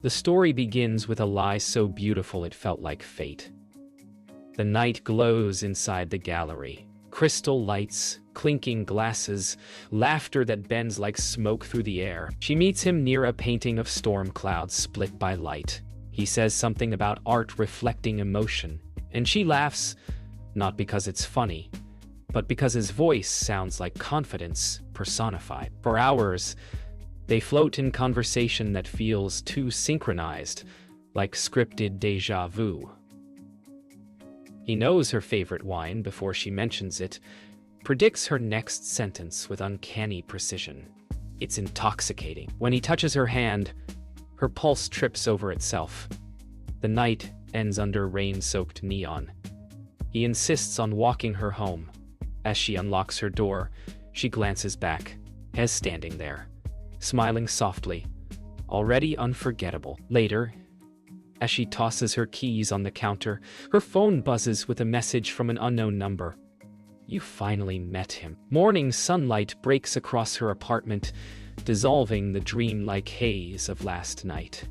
The story begins with a lie so beautiful it felt like fate. The night glows inside the gallery. Crystal lights, clinking glasses, laughter that bends like smoke through the air. She meets him near a painting of storm clouds split by light. He says something about art reflecting emotion, and she laughs, not because it's funny, but because his voice sounds like confidence personified. For hours, they float in conversation that feels too synchronized, like scripted déjà vu. He knows her favorite wine before she mentions it, predicts her next sentence with uncanny precision. It's intoxicating. When he touches her hand, her pulse trips over itself. The night ends under rain-soaked neon. He insists on walking her home. As she unlocks her door, she glances back, Hez standing there, smiling softly, already unforgettable. Later, as she tosses her keys on the counter, her phone buzzes with a message from an unknown number. You finally met him. Morning sunlight breaks across her apartment, dissolving the dream-like haze of last night.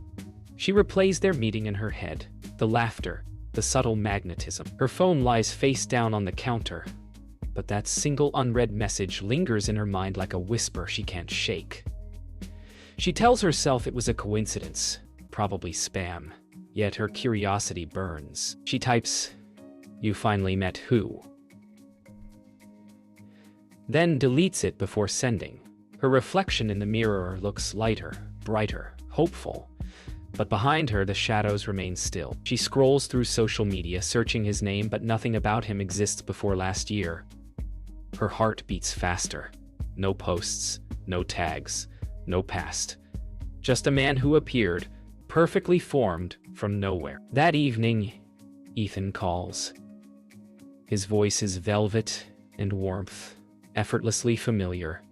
She replays their meeting in her head, the laughter, the subtle magnetism. Her phone lies face down on the counter, but that single unread message lingers in her mind like a whisper she can't shake. She tells herself it was a coincidence, probably spam. Yet her curiosity burns. She types, "You finally met who?" Then deletes it before sending. Her reflection in the mirror looks lighter, brighter, hopeful. But behind her, the shadows remain still. She scrolls through social media, searching his name, but nothing about him exists before last year. Her heart beats faster. No posts, no tags, no past. Just a man who appeared, perfectly formed from nowhere. That evening, Ethan calls. His voice is velvet and warmth, effortlessly familiar.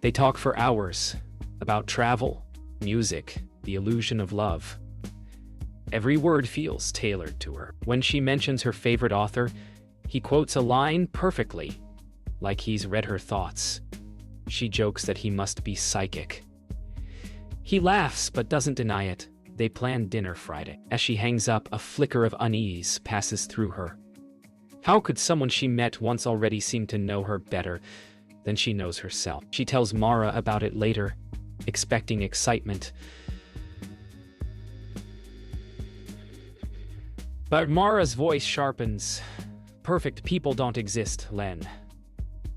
They talk for hours about travel, music, the illusion of love. Every word feels tailored to her. When she mentions her favorite author, he quotes a line perfectly, like he's read her thoughts. She jokes that he must be psychic. He laughs but doesn't deny it. They plan dinner Friday. As she hangs up, a flicker of unease passes through her. How could someone she met once already seem to know her better than she knows herself? She tells Mara about it later, expecting excitement. But Mara's voice sharpens. Perfect people don't exist, Len.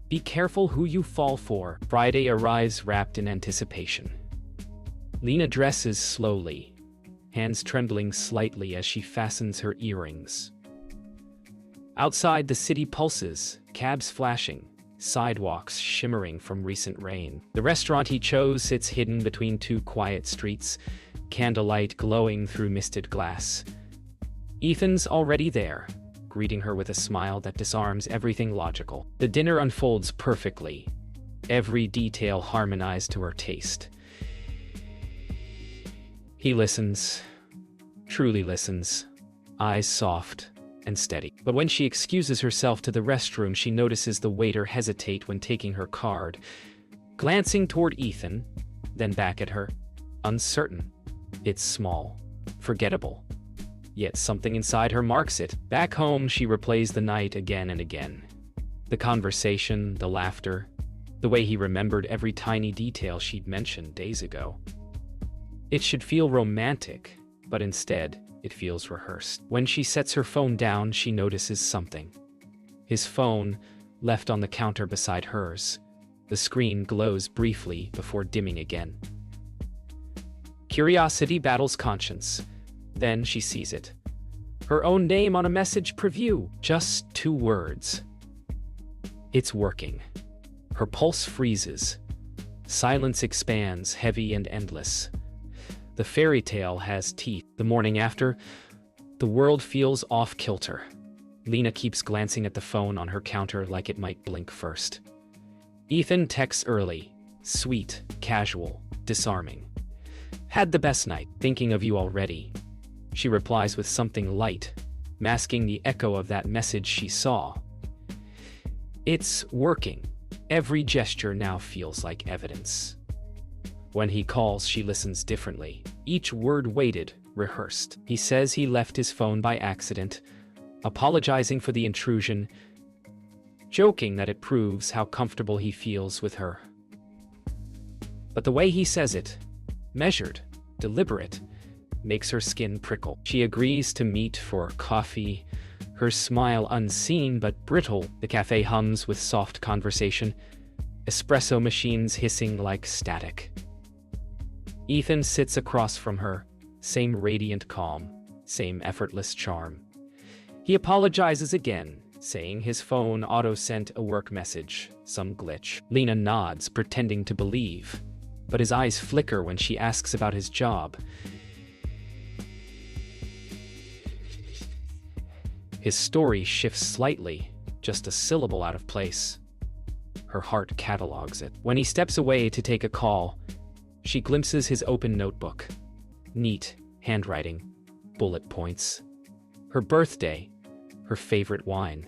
Be careful who you fall for. Friday arrives wrapped in anticipation. Lena dresses slowly, hands trembling slightly as she fastens her earrings. Outside, the city pulses, cabs flashing, sidewalks shimmering from recent rain. The restaurant he chose sits hidden between two quiet streets, candlelight glowing through misted glass. Ethan's already there, greeting her with a smile that disarms everything logical. The dinner unfolds perfectly, every detail harmonized to her taste. He listens, truly listens, eyes soft and steady. But when she excuses herself to the restroom, she notices the waiter hesitate when taking her card, glancing toward Ethan, then back at her, uncertain. It's small, forgettable. Yet something inside her marks it. Back home, she replays the night again and again. The conversation, the laughter, the way he remembered every tiny detail she'd mentioned days ago. It should feel romantic, but instead, it feels rehearsed. When she sets her phone down, she notices something. His phone, left on the counter beside hers. The screen glows briefly before dimming again. Curiosity battles conscience. Then she sees it. Her own name on a message preview. Just 2 words. It's working. Her pulse freezes. Silence expands, heavy and endless. The fairy tale has teeth. The morning after, the world feels off-kilter. Lena keeps glancing at the phone on her counter like it might blink first. Ethan texts early. Sweet, casual, disarming. Had the best night. Thinking of you already. She replies with something light, masking the echo of that message she saw. It's working. Every gesture now feels like evidence. When he calls, she listens differently. Each word weighted, rehearsed. He says he left his phone by accident, apologizing for the intrusion, joking that it proves how comfortable he feels with her. But the way he says it, measured, deliberate, makes her skin prickle. She agrees to meet for coffee, her smile unseen but brittle. The cafe hums with soft conversation, espresso machines hissing like static. Ethan sits across from her, same radiant calm, same effortless charm. He apologizes again, saying his phone auto-sent a work message, some glitch. Lena nods, pretending to believe, but his eyes flicker when she asks about his job. His story shifts slightly, just a syllable out of place. Her heart catalogs it. When he steps away to take a call, she glimpses his open notebook. Neat handwriting, bullet points. Her birthday, her favorite wine,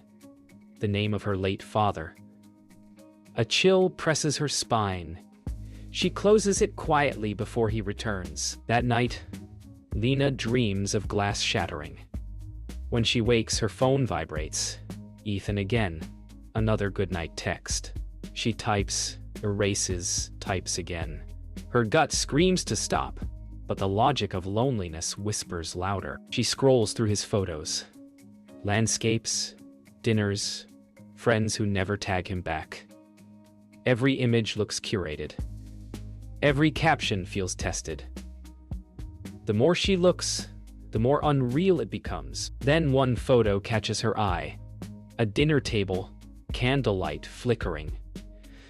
the name of her late father. A chill presses her spine. She closes it quietly before he returns. That night, Lena dreams of glass shattering. When she wakes, her phone vibrates. Ethan again. Another goodnight text. She types, erases, types again. Her gut screams to stop, but the logic of loneliness whispers louder. She scrolls through his photos. Landscapes, dinners, friends who never tag him back. Every image looks curated. Every caption feels tested. The more she looks, the more unreal it becomes. Then one photo catches her eye. A dinner table, candlelight flickering.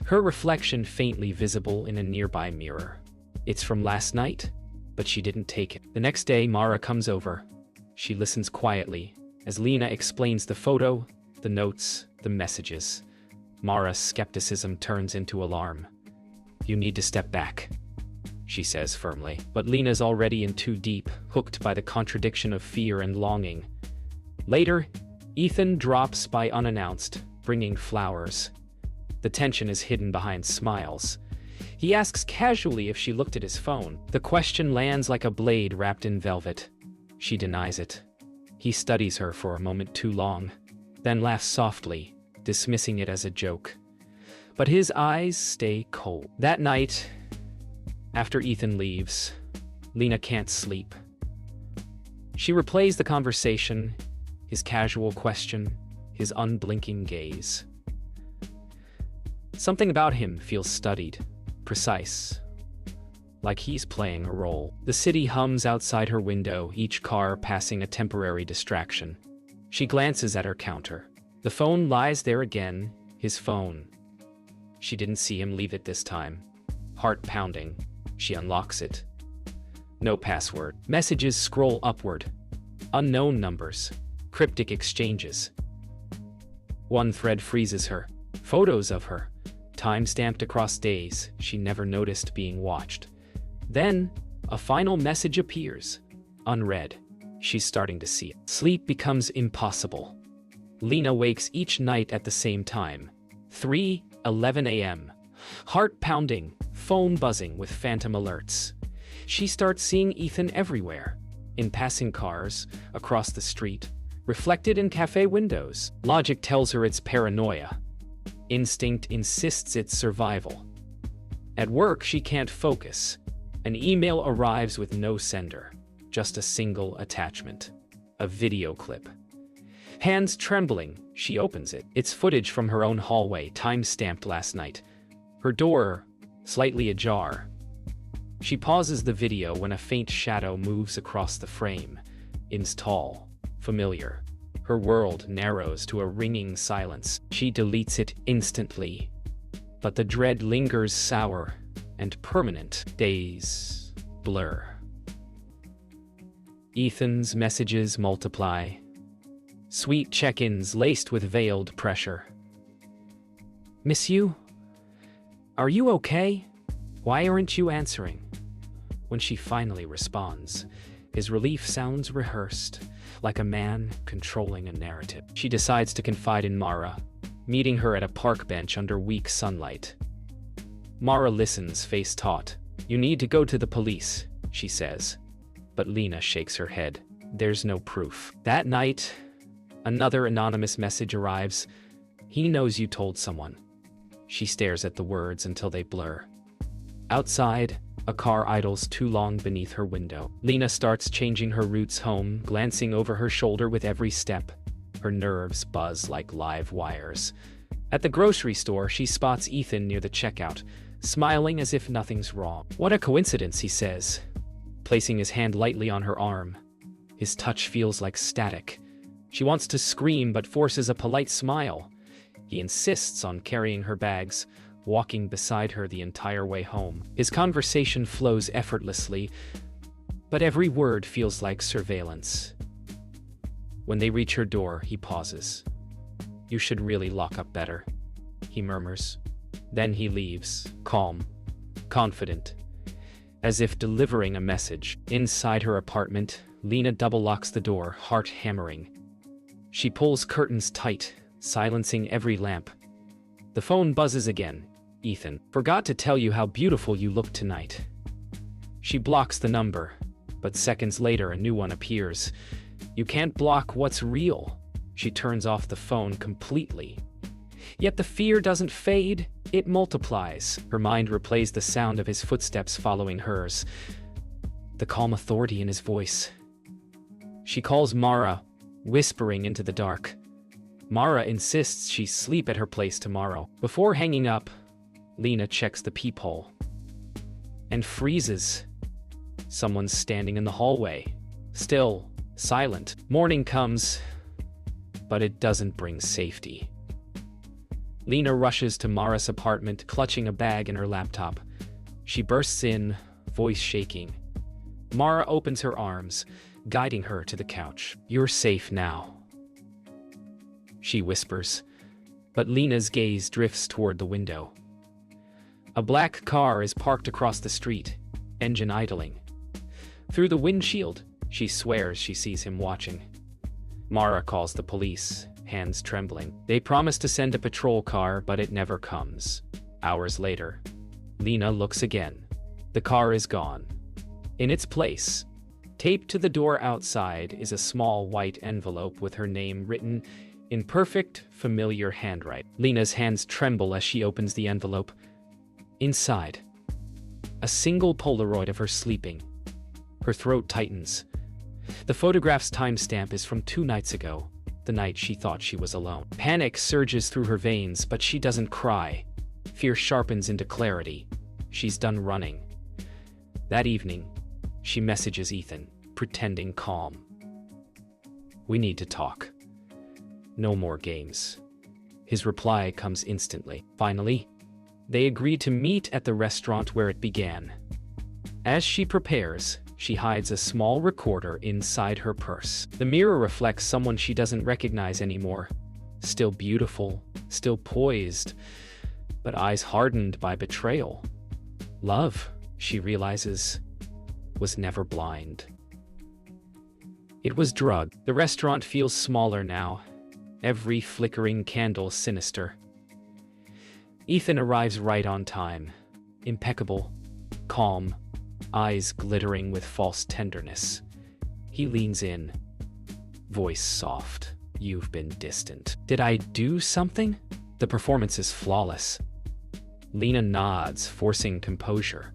Her reflection faintly visible in a nearby mirror. It's from last night, but she didn't take it. The next day, Mara comes over. She listens quietly as Lena explains the photo, the notes, the messages. Mara's skepticism turns into alarm. "You need to step back," she says firmly. But Lena's already in too deep, hooked by the contradiction of fear and longing. Later, Ethan drops by unannounced, bringing flowers. The tension is hidden behind smiles. He asks casually if she looked at his phone. The question lands like a blade wrapped in velvet. She denies it. He studies her for a moment too long, then laughs softly, dismissing it as a joke. But his eyes stay cold. That night, after Ethan leaves, Lena can't sleep. She replays the conversation, his casual question, his unblinking gaze. Something about him feels studied, precise, like he's playing a role. The city hums outside her window, each car passing a temporary distraction. She glances at her counter. The phone lies there again, his phone. She didn't see him leave it this time. Heart pounding, she unlocks it. No password. Messages scroll upward. Unknown numbers. Cryptic exchanges. One thread freezes her. Photos of her, time-stamped across days she never noticed being watched. Then, a final message appears, unread. She's starting to see it. Sleep becomes impossible. Lena wakes each night at the same time. 3:11 a.m. Heart pounding, phone buzzing with phantom alerts. She starts seeing Ethan everywhere. In passing cars, across the street, reflected in cafe windows. Logic tells her it's paranoia. Instinct insists it's survival. At work, she can't focus. An email arrives with no sender, just a single attachment. A video clip. Hands trembling, she opens it. It's footage from her own hallway, time-stamped last night. Her door, slightly ajar. She pauses the video when a faint shadow moves across the frame. It's tall, familiar. Her world narrows to a ringing silence. She deletes it instantly. But the dread lingers, sour and permanent. Days blur. Ethan's messages multiply. Sweet check-ins laced with veiled pressure. "Miss you? Are you okay? Why aren't you answering?" When she finally responds, his relief sounds rehearsed, like a man controlling a narrative. She decides to confide in Mara, meeting her at a park bench under weak sunlight. Mara listens, face taut, "You need to go to the police," she says. But Lena shakes her head. There's no proof. That night, another anonymous message arrives. "He knows you told someone." She stares at the words until they blur. Outside, a car idles too long beneath her window. Lena starts changing her routes home, glancing over her shoulder with every step. Her nerves buzz like live wires. At the grocery store, she spots Ethan near the checkout, smiling as if nothing's wrong. "What a coincidence," he says, placing his hand lightly on her arm. His touch feels like static. She wants to scream but forces a polite smile. He insists on carrying her bags, walking beside her the entire way home. His conversation flows effortlessly, but every word feels like surveillance. When they reach her door, he pauses. "You should really lock up better," he murmurs. Then he leaves, calm, confident, as if delivering a message. Inside her apartment, Lena double locks the door, heart hammering. She pulls curtains tight, silencing every lamp. The phone buzzes again. "Ethan, forgot to tell you how beautiful you look tonight." She blocks the number, but seconds later a new one appears. You can't block what's real. She turns off the phone completely. Yet the fear doesn't fade, it multiplies. Her mind replays the sound of his footsteps following hers, the calm authority in his voice. She calls Mara, whispering into the dark. Mara insists she sleep at her place tomorrow. Before hanging up, Lena checks the peephole and freezes. Someone's standing in the hallway, still, silent. Morning comes, but it doesn't bring safety. Lena rushes to Mara's apartment, clutching a bag and her laptop. She bursts in, voice shaking. Mara opens her arms, guiding her to the couch. "You're safe now," she whispers, but Lena's gaze drifts toward the window. A black car is parked across the street, engine idling. Through the windshield, she swears she sees him watching. Mara calls the police, hands trembling. They promise to send a patrol car, but it never comes. Hours later, Lena looks again. The car is gone. In its place, taped to the door outside, is a small white envelope with her name written in perfect, familiar handwriting. Lena's hands tremble as she opens the envelope. Inside, a single Polaroid of her sleeping. Her throat tightens. The photograph's timestamp is from 2 nights ago, the night she thought she was alone. Panic surges through her veins, but she doesn't cry. Fear sharpens into clarity. She's done running. That evening, she messages Ethan, pretending calm. "We need to talk. No more games." His reply comes instantly. Finally, they agree to meet at the restaurant where it began. As she prepares, she hides a small recorder inside her purse. The mirror reflects someone she doesn't recognize anymore. Still beautiful, still poised, but eyes hardened by betrayal. Love, she realizes, was never blind. It was drugged. The restaurant feels smaller now, every flickering candle sinister. Ethan arrives right on time, impeccable, calm, eyes glittering with false tenderness. He leans in, voice soft. "You've been distant. Did I do something?" The performance is flawless. Lena nods, forcing composure.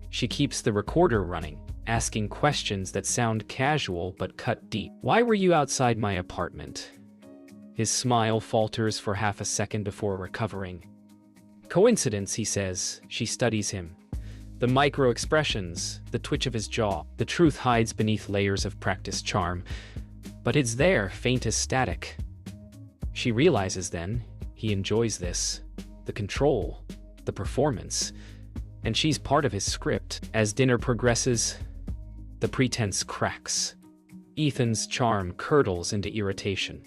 She keeps the recorder running, asking questions that sound casual but cut deep. "Why were you outside my apartment?" His smile falters for half a second before recovering. "Coincidence," he says. She studies him. The micro-expressions, the twitch of his jaw. The truth hides beneath layers of practiced charm, but it's there, faint as static. She realizes then, he enjoys this, the control, the performance, and she's part of his script. As dinner progresses, the pretense cracks. Ethan's charm curdles into irritation.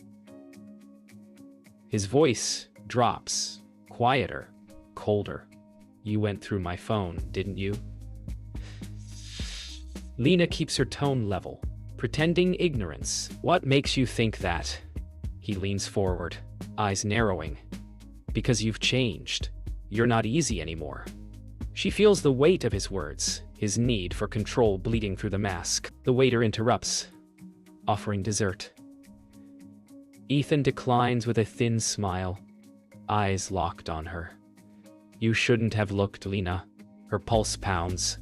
His voice drops, quieter, colder. "You went through my phone, didn't you?" Lena keeps her tone level, pretending ignorance. "What makes you think that?" He leans forward, eyes narrowing. "Because you've changed. You're not easy anymore." She feels the weight of his words, his need for control bleeding through the mask. The waiter interrupts, offering dessert. Ethan declines with a thin smile, eyes locked on her. You shouldn't have looked, Lena. Her pulse pounds,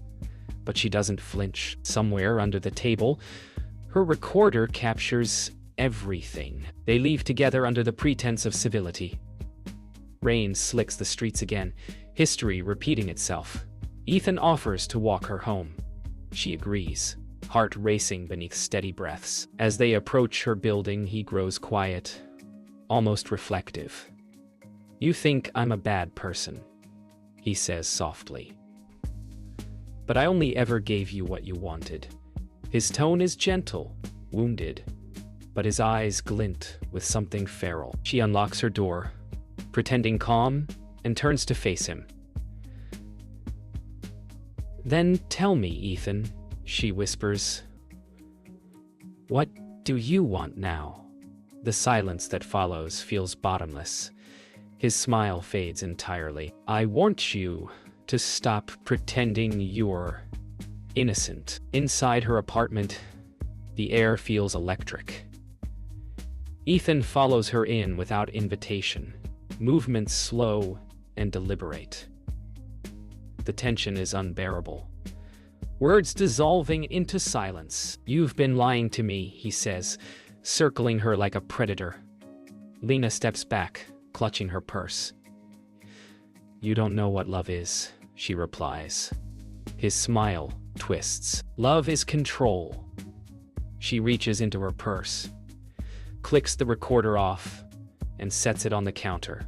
but she doesn't flinch. Somewhere under the table, her recorder captures everything. They leave together under the pretense of civility. Rain slicks the streets again, history repeating itself. Ethan offers to walk her home. She agrees, heart racing beneath steady breaths. As they approach her building, he grows quiet, almost reflective. You think I'm a bad person, he says softly. But I only ever gave you what you wanted. His tone is gentle, wounded, but his eyes glint with something feral. She unlocks her door, pretending calm, and turns to face him. Then tell me, Ethan, she whispers. What do you want now? The silence that follows feels bottomless. His smile fades entirely. I want you to stop pretending you're innocent. Inside her apartment, the air feels electric. Ethan follows her in without invitation, movements slow and deliberate. The tension is unbearable. Words dissolving into silence. You've been lying to me, he says, circling her like a predator. Lena steps back, clutching her purse. You don't know what love is, she replies. His smile twists. Love is control. She reaches into her purse, clicks the recorder off, and sets it on the counter.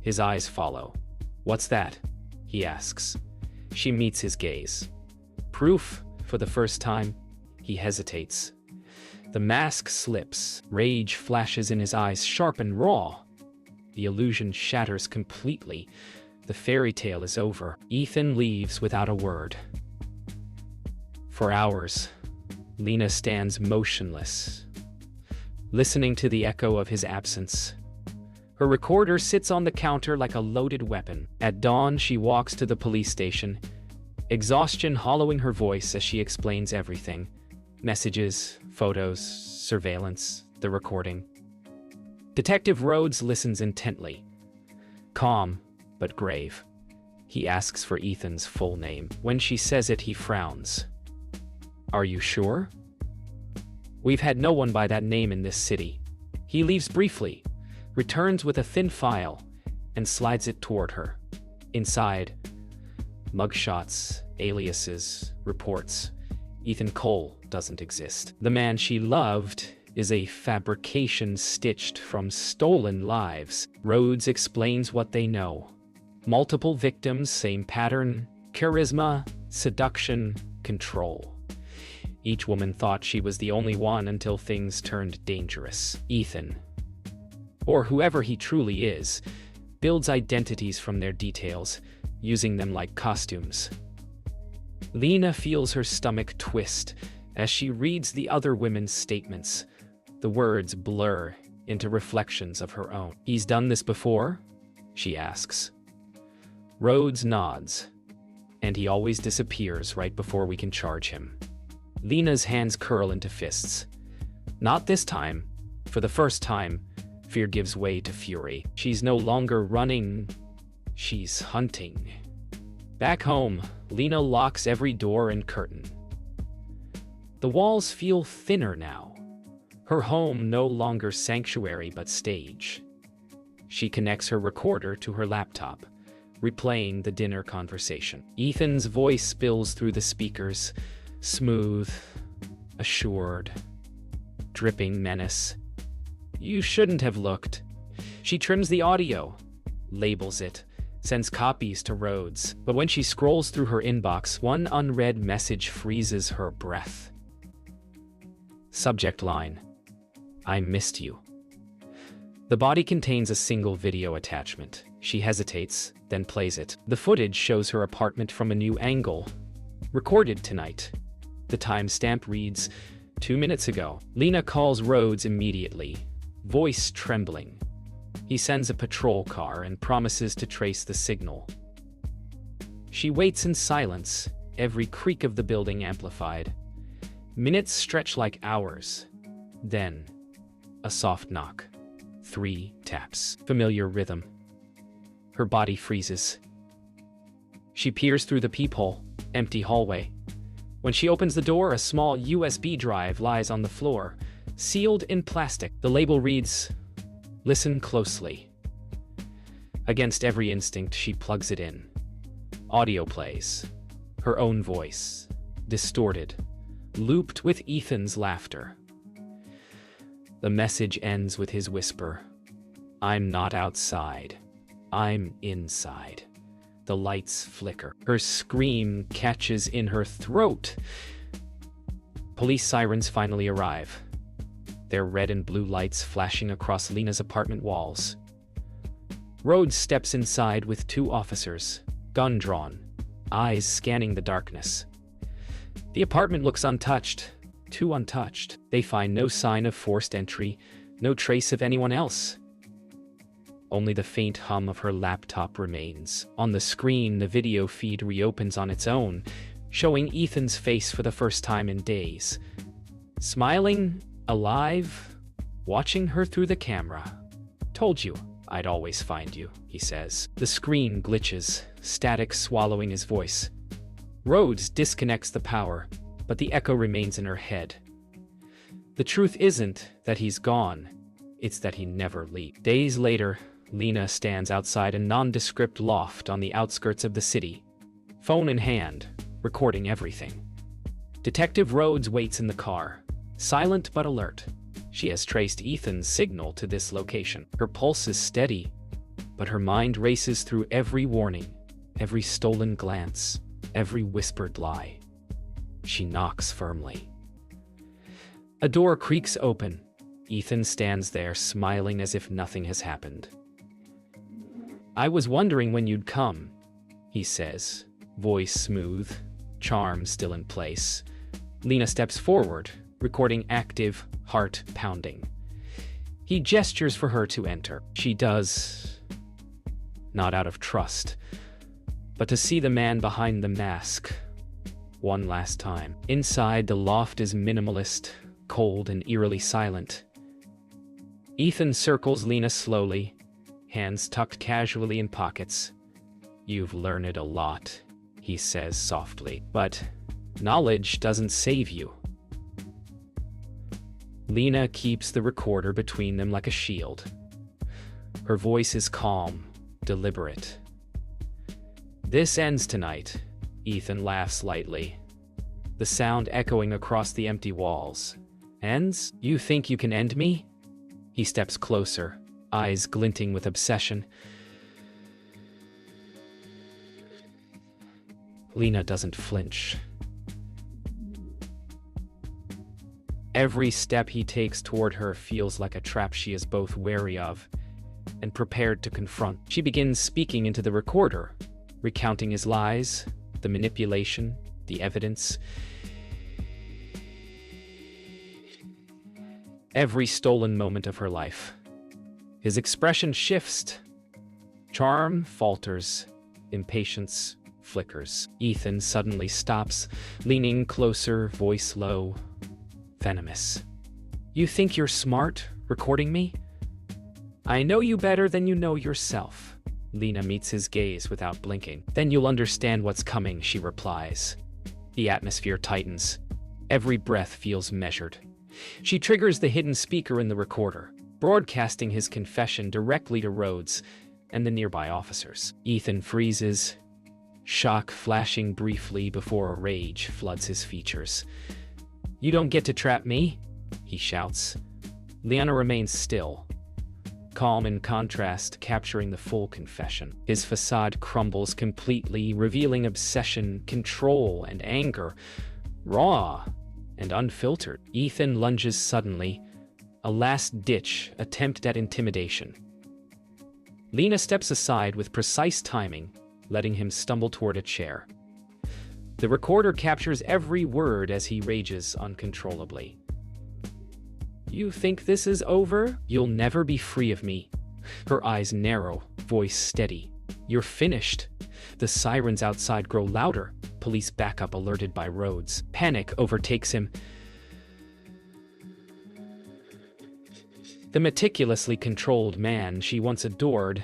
His eyes follow. What's that? He asks. She meets his gaze. Proof, for the first time, he hesitates. The mask slips. Rage flashes in his eyes, sharp and raw. The illusion shatters completely. The fairy tale is over. Ethan leaves without a word. For hours, Lena stands motionless, listening to the echo of his absence. Her recorder sits on the counter like a loaded weapon. At dawn, she walks to the police station, exhaustion hollowing her voice as she explains everything. Messages, photos, surveillance, the recording. Detective Rhodes listens intently. Calm, but grave. He asks for Ethan's full name. When she says it, he frowns. Are you sure? We've had no one by that name in this city. He leaves briefly, returns with a thin file, and slides it toward her. Inside, mugshots, aliases, reports. Ethan Cole doesn't exist. The man she loved is a fabrication stitched from stolen lives. Rhodes explains what they know. Multiple victims, same pattern, charisma, seduction, control. Each woman thought she was the only one until things turned dangerous. Ethan, or whoever he truly is, builds identities from their details, using them like costumes. Lena feels her stomach twist as she reads the other women's statements. The words blur into reflections of her own. He's done this before? She asks. Rhodes nods, and he always disappears right before we can charge him. Lena's hands curl into fists. Not this time. For the first time, fear gives way to fury. She's no longer running, she's hunting. Back home, Lena locks every door and curtain. The walls feel thinner now. Her home no longer sanctuary but stage. She connects her recorder to her laptop, replaying the dinner conversation. Ethan's voice spills through the speakers, smooth, assured, dripping menace. You shouldn't have looked. She trims the audio, labels it, sends copies to Rhodes. But when she scrolls through her inbox, one unread message freezes her breath. Subject line: I missed you. The body contains a single video attachment. She hesitates, then plays it. The footage shows her apartment from a new angle. Recorded tonight. The timestamp reads, 2 minutes ago. Lena calls Rhodes immediately, voice trembling. He sends a patrol car and promises to trace the signal. She waits in silence, every creak of the building amplified. Minutes stretch like hours. Then, a soft knock. 3 taps. Familiar rhythm. Her body freezes. She peers through the peephole. Empty hallway. When she opens the door, a small USB drive lies on the floor, sealed in plastic. The label reads, "Listen closely." Against every instinct, she plugs it in. Audio plays. Her own voice. Distorted. Looped with Ethan's laughter. The message ends with his whisper. "I'm not outside. I'm inside." The lights flicker. Her scream catches in her throat. Police sirens finally arrive. Their red and blue lights flashing across Lena's apartment walls. Rhodes steps inside with 2 officers, gun drawn, eyes scanning the darkness. The apartment looks untouched, too untouched. They find no sign of forced entry, no trace of anyone else. Only the faint hum of her laptop remains. On the screen, the video feed reopens on its own, showing Ethan's face for the first time in days. Smiling, alive, watching her through the camera. "Told you I'd always find you," he says. The screen glitches, static swallowing his voice. Rhodes disconnects the power, but the echo remains in her head. The truth isn't that he's gone, it's that he never leaves. Days later, Lena stands outside a nondescript loft on the outskirts of the city, phone in hand, recording everything. Detective Rhodes waits in the car, silent but alert. She has traced Ethan's signal to this location. Her pulse is steady, but her mind races through every warning, every stolen glance, every whispered lie. She knocks firmly. A door creaks open. Ethan stands there, smiling as if nothing has happened. "I was wondering when you'd come," he says, voice smooth, charm still in place. Lena steps forward, recording active, heart pounding. He gestures for her to enter. She does, not out of trust, but to see the man behind the mask one last time. Inside, the loft is minimalist, cold and eerily silent. Ethan circles Lena slowly, hands tucked casually in pockets. "You've learned a lot," he says softly, "but knowledge doesn't save you." Lena keeps the recorder between them like a shield. Her voice is calm, deliberate. "This ends tonight," Ethan laughs lightly, the sound echoing across the empty walls. "Ends? You think you can end me?" He steps closer, eyes glinting with obsession. Lena doesn't flinch. Every step he takes toward her feels like a trap she is both wary of and prepared to confront. She begins speaking into the recorder, recounting his lies, the manipulation, the evidence. Every stolen moment of her life. His expression shifts. Charm falters. Impatience flickers. Ethan suddenly stops, leaning closer, voice low, venomous. "You think you're smart, recording me? I know you better than you know yourself." Lena meets his gaze without blinking. "Then you'll understand what's coming," she replies. The atmosphere tightens. Every breath feels measured. She triggers the hidden speaker in the recorder, broadcasting his confession directly to Rhodes and the nearby officers. Ethan freezes, shock flashing briefly before a rage floods his features. "You don't get to trap me," he shouts. Lena remains still, calm in contrast, capturing the full confession. His facade crumbles completely, revealing obsession, control, and anger, raw and unfiltered. Ethan lunges suddenly, a last-ditch attempt at intimidation. Lena steps aside with precise timing, letting him stumble toward a chair. The recorder captures every word as he rages uncontrollably. "You think this is over? You'll never be free of me." Her eyes narrow, voice steady. "You're finished." The sirens outside grow louder. Police back up, alerted by Rhodes. Panic overtakes him. The meticulously controlled man she once adored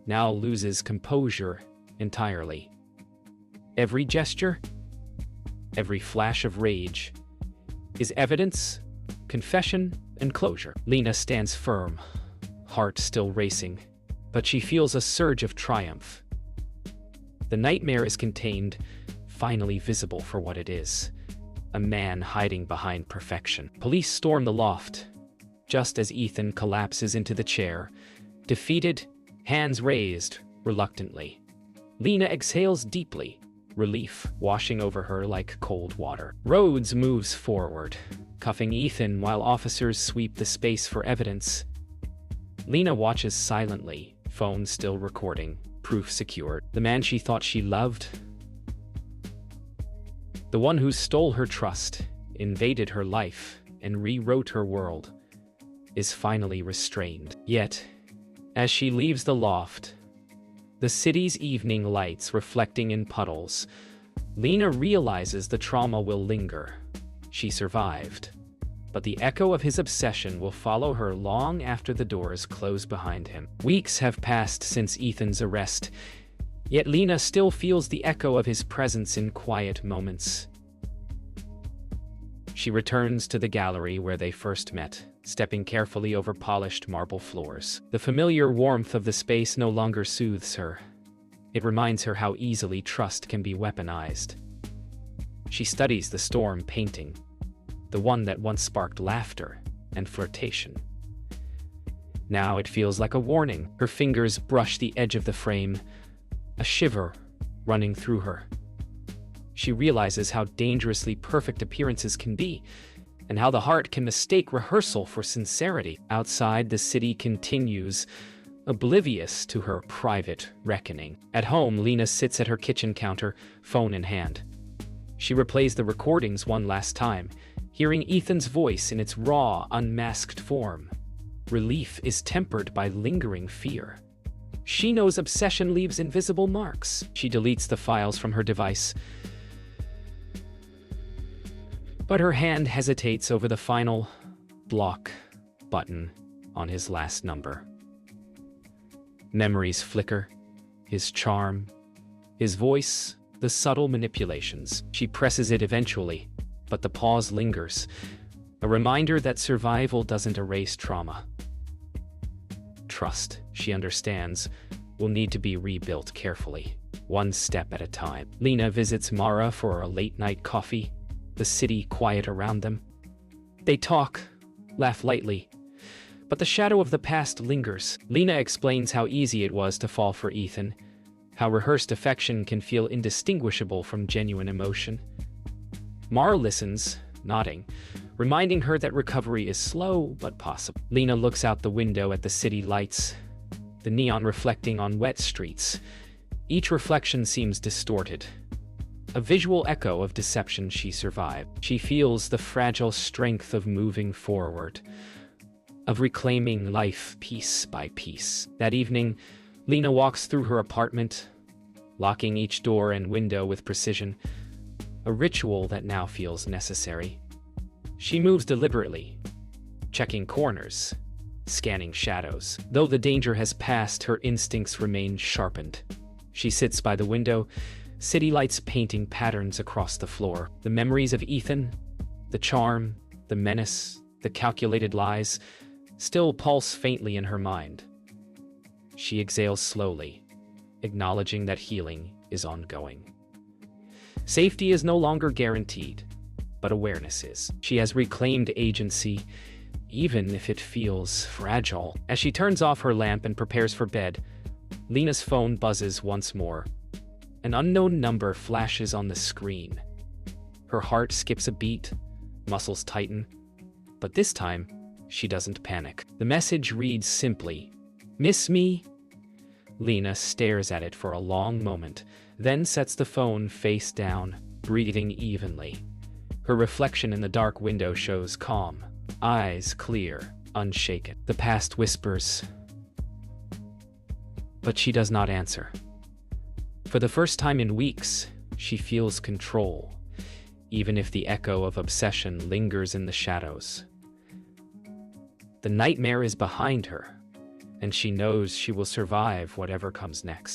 now loses composure entirely. Every gesture, every flash of rage is evidence, confession, and closure. Lena stands firm, heart still racing, but she feels a surge of triumph. The nightmare is contained, finally visible for what it is: a man hiding behind perfection. Police storm the loft, just as Ethan collapses into the chair, defeated, hands raised, reluctantly. Lena exhales deeply, relief washing over her like cold water. Rhodes moves forward, cuffing Ethan while officers sweep the space for evidence. Lena watches silently, phone still recording, proof secured. The man she thought she loved, the one who stole her trust, invaded her life, and rewrote her world, is finally restrained. Yet, as she leaves the loft, the city's evening lights reflecting in puddles, Lena realizes the trauma will linger. She survived, but the echo of his obsession will follow her long after the doors close behind him. Weeks have passed since Ethan's arrest, yet Lena still feels the echo of his presence in quiet moments. She returns to the gallery where they first met, stepping carefully over polished marble floors. The familiar warmth of the space no longer soothes her. It reminds her how easily trust can be weaponized. She studies the storm painting, the one that once sparked laughter and flirtation. Now it feels like a warning. Her fingers brush the edge of the frame, a shiver running through her. She realizes how dangerously perfect appearances can be, and how the heart can mistake rehearsal for sincerity. Outside, the city continues, oblivious to her private reckoning. At home, Lena sits at her kitchen counter, phone in hand. She replays the recordings one last time, hearing Ethan's voice in its raw, unmasked form. Relief is tempered by lingering fear. She knows obsession leaves invisible marks. She deletes the files from her device, but her hand hesitates over the final block button on his last number. Memories flicker, his charm, his voice, the subtle manipulations. She presses it eventually, but the pause lingers, a reminder that survival doesn't erase trauma. Trust, she understands, will need to be rebuilt carefully, one step at a time. Lena visits Mara for a late-night coffee, the city quiet around them. They talk, laugh lightly, but the shadow of the past lingers. Lena explains how easy it was to fall for Ethan, how rehearsed affection can feel indistinguishable from genuine emotion. Mara listens, nodding, reminding her that recovery is slow but possible. Lena looks out the window at the city lights, the neon reflecting on wet streets. Each reflection seems distorted, a visual echo of deception she survived. She feels the fragile strength of moving forward, of reclaiming life piece by piece. That evening, Lena walks through her apartment, locking each door and window with precision, a ritual that now feels necessary. She moves deliberately, checking corners, scanning shadows. Though the danger has passed, her instincts remain sharpened. She sits by the window, city lights painting patterns across the floor. The memories of Ethan, the charm, the menace, the calculated lies, still pulse faintly in her mind. She exhales slowly, acknowledging that healing is ongoing. Safety is no longer guaranteed, but awareness is. She has reclaimed agency, even if it feels fragile. As she turns off her lamp and prepares for bed, Lena's phone buzzes once more. An unknown number flashes on the screen. Her heart skips a beat, muscles tighten, but this time, she doesn't panic. The message reads simply, "Miss me?" Lena stares at it for a long moment, then sets the phone face down, breathing evenly. Her reflection in the dark window shows calm, eyes clear, unshaken. The past whispers, but she does not answer. For the first time in weeks, she feels control, even if the echo of obsession lingers in the shadows. The nightmare is behind her, and she knows she will survive whatever comes next.